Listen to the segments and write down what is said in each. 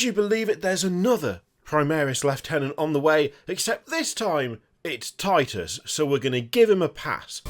Would you believe it, there's another Primaris Lieutenant on the way, except this time it's Titus, so we're going to give him a pass.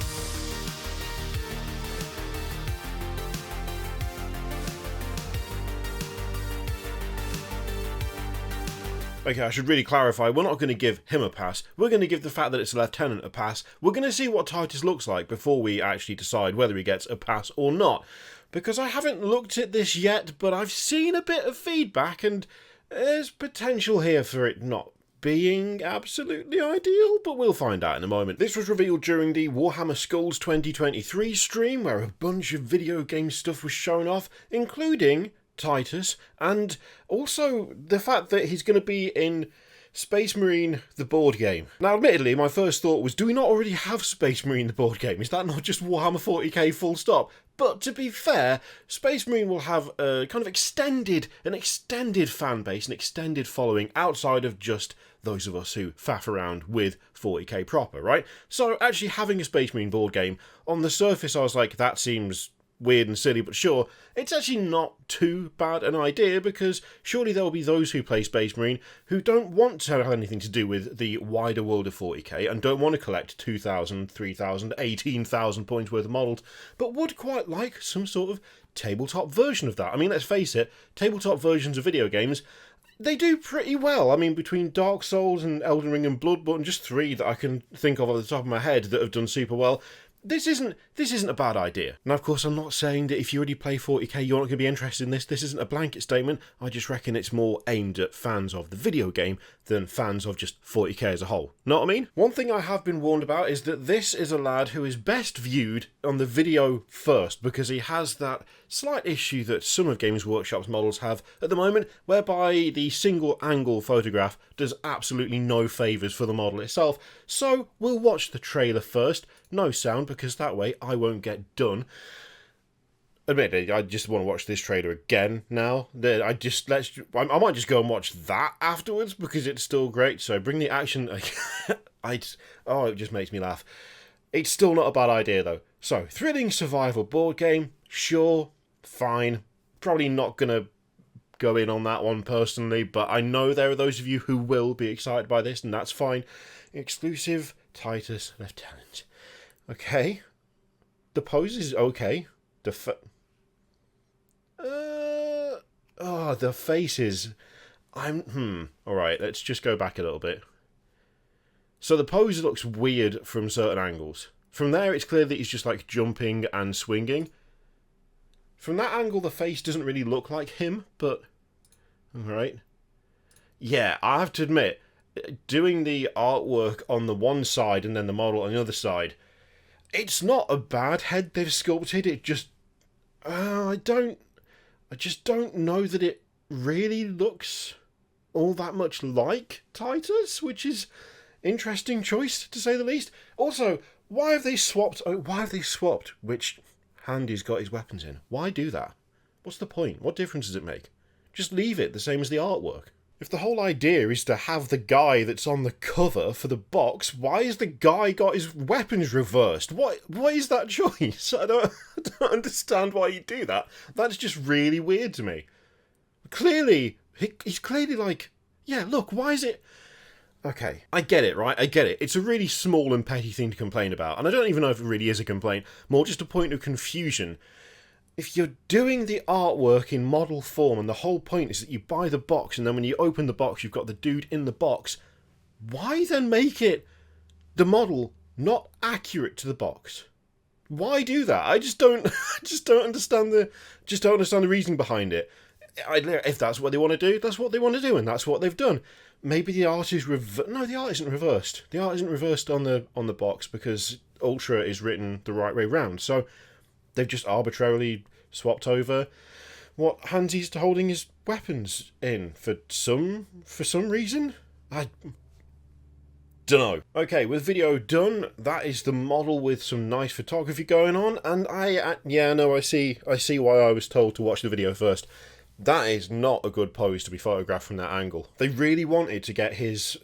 Okay, I should really clarify, we're not going to give him a pass, we're going to give the fact that it's a lieutenant a pass. We're going to see what Titus looks like before we actually decide whether he gets a pass or not. Because I haven't looked at this yet, but I've seen a bit of feedback and there's potential here for it not being absolutely ideal, but we'll find out in a moment. This was revealed during the Warhammer Skulls 2023 stream, where a bunch of video game stuff was shown off, including Titus, and also the fact that he's going to be in Space Marine the board game. Now admittedly, my first thought was, do we not already have Space Marine the board game? Is that not just Warhammer 40k full stop? But to be fair, Space Marine will have a kind of extended fan base, an extended following outside of just those of us who faff around with 40k proper, right? So actually having a Space Marine board game, on the surface I was like, that seems weird and silly, but sure, it's actually not too bad an idea, because surely there will be those who play Space Marine who don't want to have anything to do with the wider world of 40k and don't want to collect 2,000, 3,000, 18,000 points worth of models, but would quite like some sort of tabletop version of that. I mean, let's face it, tabletop versions of video games, they do pretty well. I mean, between Dark Souls and Elden Ring and Bloodborne, just three that I can think of off the top of my head that have done super well, This isn't a bad idea. Now, of course, I'm not saying that if you already play 40k, you're not going to be interested in this. This isn't a blanket statement. I just reckon it's more aimed at fans of the video game than fans of just 40k as a whole. Know what I mean? One thing I have been warned about is that this is a lad who is best viewed on the video first, because he has that slight issue that some of Games Workshop's models have at the moment, whereby the single angle photograph does absolutely no favours for the model itself. So we'll watch the trailer first. No sound, because that way I won't get done. Admittedly, I just want to watch this trailer again now. I might just go and watch that afterwards, because it's still great. So bring the action. It just makes me laugh. It's still not a bad idea though. So, thrilling survival board game, sure, fine. Probably not gonna go in on that one personally, but I know there are those of you who will be excited by this, and that's fine. Exclusive Titus Lieutenant. Okay. The pose is okay. The face is... Alright, let's just go back a little bit. So the pose looks weird from certain angles. From there, it's clear that he's just like jumping and swinging. From that angle, the face doesn't really look like him, but... Alright. Yeah, I have to admit, doing the artwork on the one side and then the model on the other side, it's not a bad head they've sculpted. It just... I just don't know that it really looks all that much like Titus, which is interesting choice, to say the least. Also, why have they swapped which hand he's got his weapons in? Why do that? What's the point? What difference does it make? Just leave it the same as the artwork. If the whole idea is to have the guy that's on the cover for the box, why has the guy got his weapons reversed? What is that choice? I don't understand why you do that. That's just really weird to me. Clearly, he's clearly like, yeah, look, why is it... Okay, I get it, right? I get it. It's a really small and petty thing to complain about, and I don't even know if it really is a complaint, more just a point of confusion. If you're doing the artwork in model form and the whole point is that you buy the box and then when you open the box you've got the dude in the box, why then make it the model not accurate to the box? Why do that? I just don't understand the reasoning behind it. If that's what they want to do, that's what they want to do, and that's what they've done. Maybe the art is No, the art isn't reversed. The art isn't reversed on the box because Ultra is written the right way round. So they've just arbitrarily swapped over what hands he's holding his weapons in for some reason. I dunno. Okay, with video done, that is the model with some nice photography going on, and I see why I was told to watch the video first. That is not a good pose to be photographed from that angle. They really wanted to get his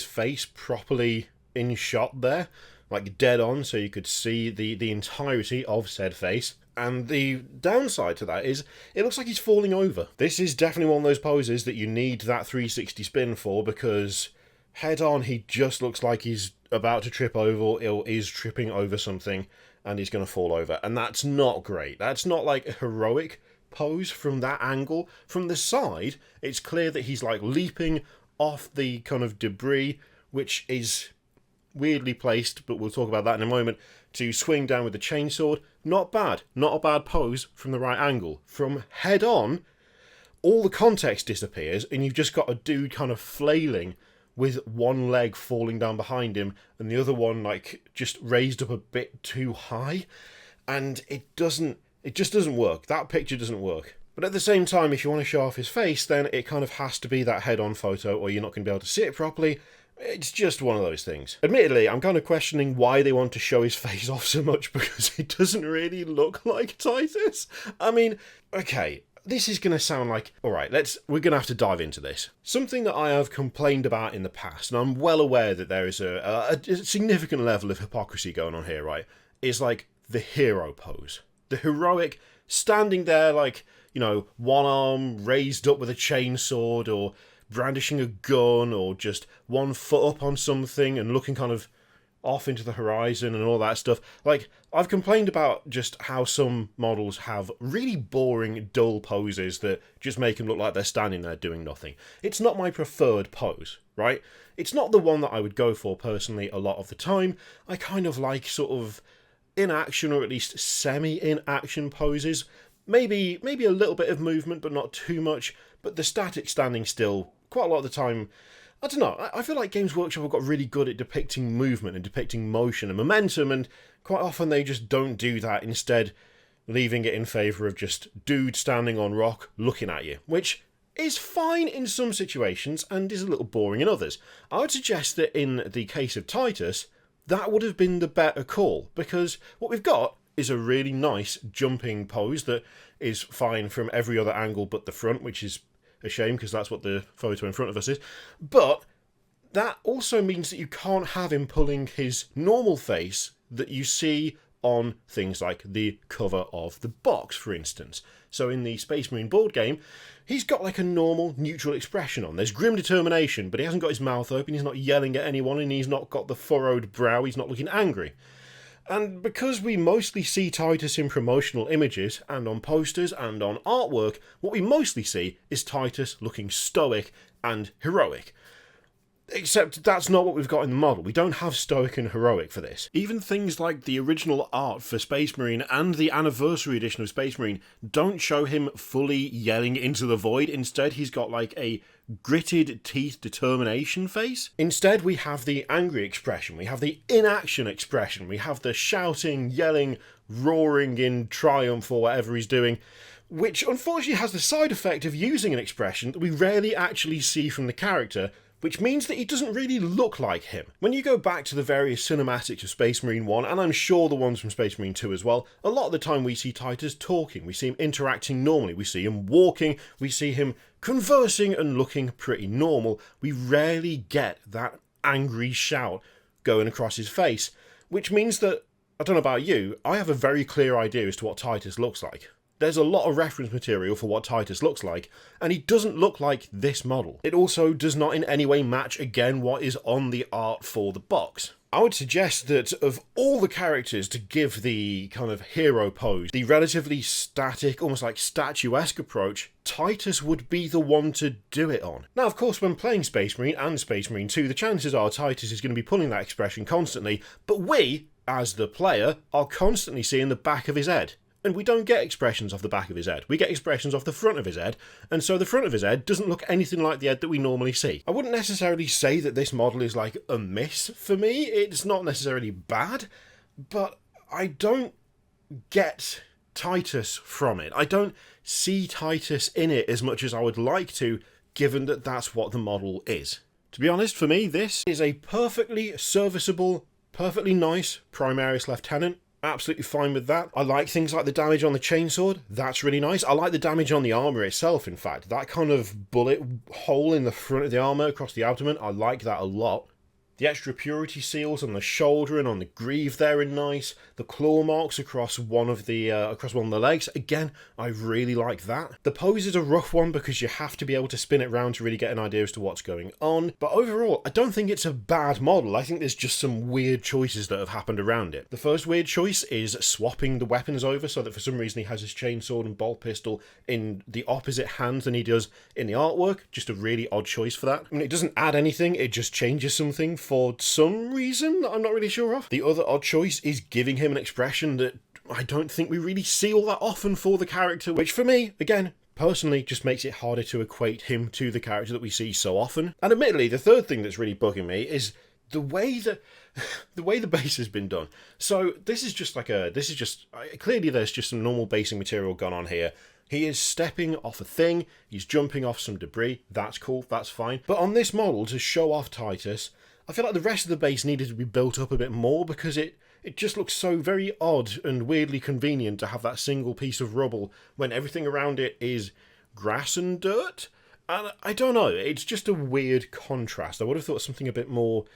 face properly in shot there, like dead on, so you could see the entirety of said face. And the downside to that is it looks like he's falling over. This is definitely one of those poses that you need that 360 spin for, because head on he just looks like he's about to trip over or is tripping over something and he's going to fall over. And that's not great. That's not like a heroic pose from that angle. From the side, it's clear that he's like leaping off the kind of debris, which is weirdly placed, but we'll talk about that in a moment, to swing down with the chainsword. Not bad. Not a bad pose from the right angle. From head on, all the context disappears and you've just got a dude kind of flailing with one leg falling down behind him and the other one like just raised up a bit too high, and it just doesn't work. That picture doesn't work. But at the same time, if you want to show off his face, then it kind of has to be that head-on photo or you're not going to be able to see it properly. It's just one of those things. Admittedly, I'm kind of questioning why they want to show his face off so much, because it doesn't really look like Titus. I mean, okay, this is going to sound like... Alright, we're going to have to dive into this. Something that I have complained about in the past, and I'm well aware that there is a significant level of hypocrisy going on here, right, is like the hero pose. The heroic, standing there like, you know, one arm raised up with a chainsword, or brandishing a gun, or just one foot up on something and looking kind of off into the horizon and all that stuff. Like, I've complained about just how some models have really boring, dull poses that just make them look like they're standing there doing nothing. It's not my preferred pose, right? It's not the one that I would go for personally a lot of the time. I kind of like sort of in-action, or at least semi-in-action poses. Maybe a little bit of movement, but not too much. But the static standing still, quite a lot of the time, I don't know, I feel like Games Workshop have got really good at depicting movement and depicting motion and momentum, and quite often they just don't do that, instead leaving it in favour of just dude standing on rock looking at you, which is fine in some situations and is a little boring in others. I would suggest that in the case of Titus, that would have been the better call, because what we've got is a really nice jumping pose that is fine from every other angle but the front, which is a shame because that's what the photo in front of us is. But that also means that you can't have him pulling his normal face that you see on things like the cover of the box, for instance. So in the Space Marine board game, he's got like a normal, neutral expression on. There's grim determination, but he hasn't got his mouth open, he's not yelling at anyone, and he's not got the furrowed brow, he's not looking angry. And because we mostly see Titus in promotional images and on posters and on artwork, what we mostly see is Titus looking stoic and heroic. Except that's not what we've got in the model. We don't have stoic and heroic for this. Even things like the original art for Space Marine and the anniversary edition of Space Marine don't show him fully yelling into the void. Instead, he's got like a gritted teeth determination face. Instead, we have the angry expression, we have the inaction expression, we have the shouting, yelling, roaring in triumph or whatever he's doing, which unfortunately has the side effect of using an expression that we rarely actually see from the character, which means that he doesn't really look like him. When you go back to the various cinematics of Space Marine 1, and I'm sure the ones from Space Marine 2 as well, a lot of the time we see Titus talking, we see him interacting normally, we see him walking, we see him conversing and looking pretty normal. We rarely get that angry shout going across his face, which means that, I don't know about you, I have a very clear idea as to what Titus looks like. There's a lot of reference material for what Titus looks like, and he doesn't look like this model. It also does not in any way match, again, what is on the art for the box. I would suggest that of all the characters to give the kind of hero pose, the relatively static, almost like statuesque approach, Titus would be the one to do it on. Now, of course, when playing Space Marine and Space Marine 2, the chances are Titus is going to be pulling that expression constantly, but we, as the player, are constantly seeing the back of his head. And we don't get expressions off the back of his head. We get expressions off the front of his head, and so the front of his head doesn't look anything like the head that we normally see. I wouldn't necessarily say that this model is like a miss for me. It's not necessarily bad, but I don't get Titus from it. I don't see Titus in it as much as I would like to, given that that's what the model is. To be honest, for me, this is a perfectly serviceable, perfectly nice Primaris Lieutenant. Absolutely fine with that. I like things like the damage on the chainsword. That's really nice. I like the damage on the armour itself, in fact. That kind of bullet hole in the front of the armour across the abdomen, I like that a lot. The extra purity seals on the shoulder and on the greave there are nice. The claw marks across one of the legs, again, I really like that. The pose is a rough one because you have to be able to spin it round to really get an idea as to what's going on. But overall, I don't think it's a bad model. I think there's just some weird choices that have happened around it. The first weird choice is swapping the weapons over so that for some reason he has his chainsword and bolt pistol in the opposite hand than he does in the artwork. Just a really odd choice for that. I mean, it doesn't add anything, it just changes something for some reason that I'm not really sure of. The other odd choice is giving him an expression that I don't think we really see all that often for the character, which for me, again, personally, just makes it harder to equate him to the character that we see so often. And admittedly, the third thing that's really bugging me is the way that the base has been done. So clearly there's just some normal basing material gone on here. He is stepping off a thing, he's jumping off some debris, that's cool, that's fine. But on this model, to show off Titus, I feel like the rest of the base needed to be built up a bit more because it just looks so very odd and weirdly convenient to have that single piece of rubble when everything around it is grass and dirt. And I don't know, it's just a weird contrast. I would have thought something a bit more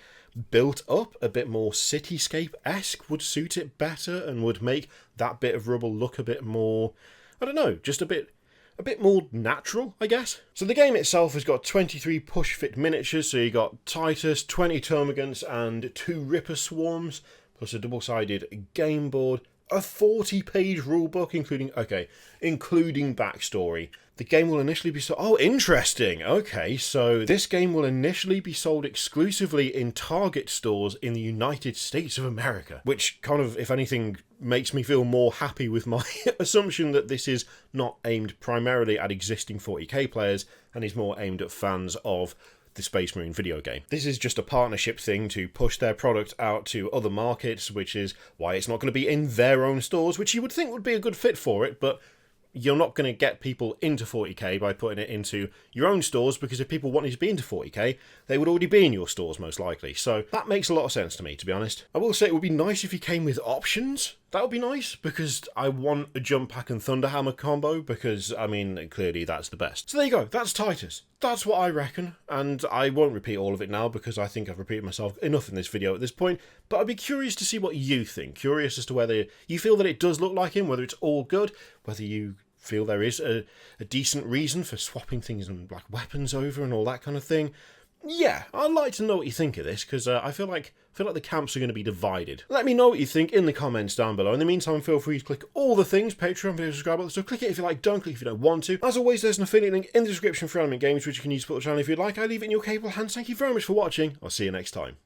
built up, a bit more cityscape-esque would suit it better and would make that bit of rubble look a bit more, I don't know, just a bit more natural, I guess. So the game itself has got 23 push-fit miniatures, so you got Titus, 20 termagants, and 2 Ripper Swarms, plus a double-sided game board, a 40-page rulebook, including backstory. The game will initially be sold... Oh, interesting! Okay, so this game will initially be sold exclusively in Target stores in the United States of America, which kind of, if anything, makes me feel more happy with my assumption that this is not aimed primarily at existing 40k players and is more aimed at fans of the Space Marine video game. This is just a partnership thing to push their product out to other markets, which is why it's not going to be in their own stores, which you would think would be a good fit for it, but you're not going to get people into 40k by putting it into your own stores, because if people wanted to be into 40k, they would already be in your stores most likely. So that makes a lot of sense to me, to be honest. I will say it would be nice if he came with options. That would be nice, because I want a Jump Pack and Thunderhammer combo, because, I mean, clearly that's the best. So there you go, that's Titus. That's what I reckon, and I won't repeat all of it now, because I think I've repeated myself enough in this video at this point, but I'd be curious to see what you think. Curious as to whether you feel that it does look like him, whether it's all good, whether you feel there is a decent reason for swapping things and like weapons over and all that kind of thing. Yeah, I'd like to know what you think of this, because I feel like the camps are going to be divided. Let me know what you think in the comments down below. In the meantime, feel free to click all the things, Patreon, video, subscribe button, so click it if you like, don't click if you don't want to. As always, there's an affiliate link in the description for Element Games, which you can use to support the channel if you'd like. I leave it in your capable hands. Thank you very much for watching. I'll see you next time.